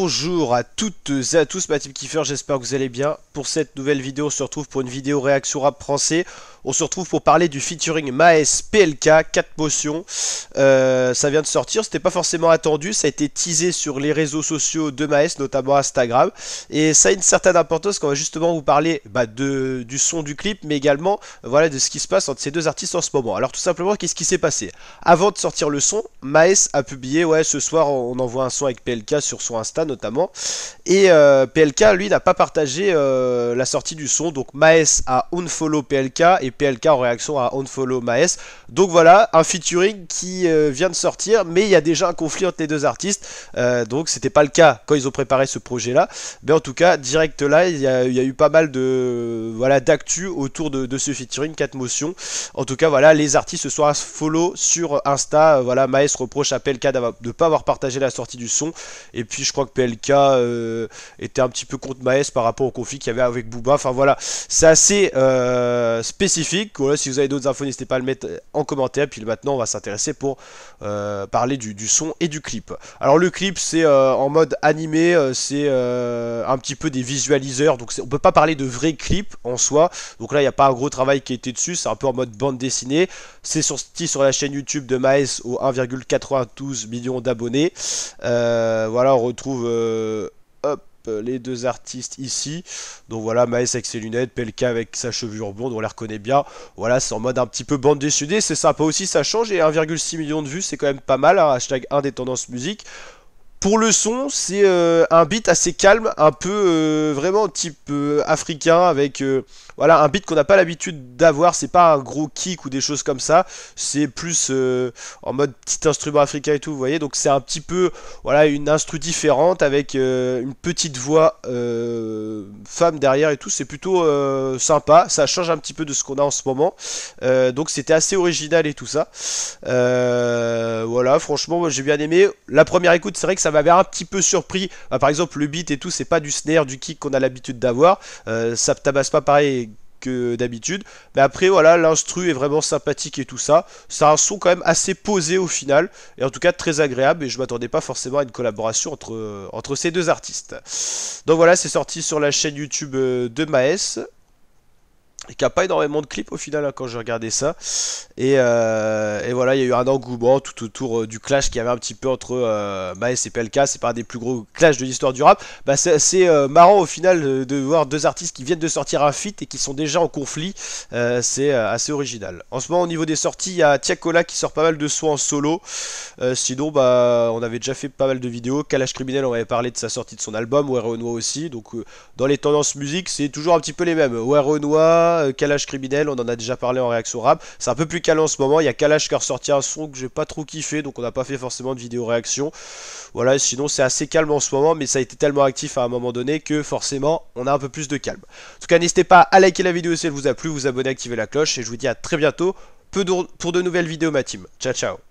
Bonjour à toutes et à tous, ma team Kiefer, j'espère que vous allez bien. Pour cette nouvelle vidéo, on se retrouve pour une vidéo réaction rap français. On se retrouve pour parler du featuring Maes PLK, 4 motions. Ça vient de sortir, c'était pas forcément attendu, ça a été teasé sur les réseaux sociaux de Maes, notamment Instagram. Et ça a une certaine importance qu'on va justement vous parler du son du clip, mais également voilà, de ce qui se passe entre ces deux artistes en ce moment. Alors tout simplement, qu'est-ce qui s'est passé? Avant de sortir le son, Maes a publié, ouais, ce soir on envoie un son avec PLK sur son Insta notamment. Et PLK, lui, n'a pas partagé la sortie du son. Donc Maes a unfollow PLK et PLK en réaction a unfollow Maes. Donc voilà, un featuring qui vient de sortir, mais il y a déjà un conflit entre les deux artistes. Donc c'était pas le cas quand ils ont préparé ce projet-là. Mais en tout cas, direct là, il y a eu pas mal de voilà d'actu autour de ce featuring 4 motions. En tout cas, voilà, les artistes se sont follow sur Insta. Voilà, Maes reproche à PLK de ne pas avoir partagé la sortie du son. Et puis je crois que PLK était un petit peu contre Maes par rapport au conflit qu'il y avait avec Booba. Enfin voilà, c'est assez spécifique. Voilà, si vous avez d'autres infos, n'hésitez pas à le mettre en commentaire. Puis maintenant, on va s'intéresser pour parler du son et du clip. Alors le clip, c'est en mode animé, c'est un petit peu des visualiseurs. Donc on peut pas parler de vrai clip en soi. Donc là, il n'y a pas un gros travail qui a été dessus. C'est un peu en mode bande dessinée. C'est sorti sur la chaîne YouTube de Maes aux 1,92 millions d'abonnés. Voilà, on retrouve hop, les deux artistes ici. Donc voilà, Maes avec ses lunettes, PLK avec sa chevelure blonde, on les reconnaît bien. Voilà, c'est en mode un petit peu bande dessinée, c'est sympa aussi, ça change. Et 1,6 million de vues, c'est quand même pas mal, hein, hashtag 1 des tendances musique. Pour le son, c'est un beat assez calme, un peu vraiment type africain, avec voilà, un beat qu'on n'a pas l'habitude d'avoir. C'est pas un gros kick ou des choses comme ça, c'est plus en mode petit instrument africain et tout, vous voyez. Donc c'est un petit peu voilà, une instru différente avec une petite voix femme derrière et tout. C'est plutôt sympa, ça change un petit peu de ce qu'on a en ce moment. Donc c'était assez original et tout ça. Voilà, franchement, moi j'ai bien aimé. La première écoute, c'est vrai que ça m'avait un petit peu surpris. Par exemple, le beat et tout, c'est pas du snare, du kick qu'on a l'habitude d'avoir. Ça tabasse pas pareil que d'habitude. Mais après, voilà, l'instru est vraiment sympathique et tout ça. C'est un son quand même assez posé au final. Et en tout cas, très agréable. Et je m'attendais pas forcément à une collaboration entre ces deux artistes. Donc voilà, c'est sorti sur la chaîne YouTube de Maes. Et qui n'a pas énormément de clips au final hein, quand j'ai regardé ça. Et voilà, il y a eu un engouement tout autour du clash qu'il y avait un petit peu entre Maes et PLK. C'est pas un des plus gros clashs de l'histoire du rap. Bah, c'est assez marrant au final de voir deux artistes qui viennent de sortir un feat et qui sont déjà en conflit. C'est assez original. En ce moment, au niveau des sorties, il y a Tiakola qui sort pas mal de sons en solo. Sinon, bah, on avait déjà fait pas mal de vidéos. Kalash Criminel, on avait parlé de sa sortie de son album. Werenoi aussi. Donc, dans les tendances musique, c'est toujours un petit peu les mêmes. Werenoi, Kalash Criminel, on en a déjà parlé en réaction rap. C'est un peu plus calme en ce moment. Il y a Kalash qui a ressorti un son que j'ai pas trop kiffé, donc on n'a pas fait forcément de vidéo réaction. Voilà, sinon c'est assez calme en ce moment, mais ça a été tellement actif à un moment donné que forcément on a un peu plus de calme. En tout cas, n'hésitez pas à liker la vidéo si elle vous a plu, vous abonner, activer la cloche, et je vous dis à très bientôt pour de nouvelles vidéos ma team. Ciao ciao.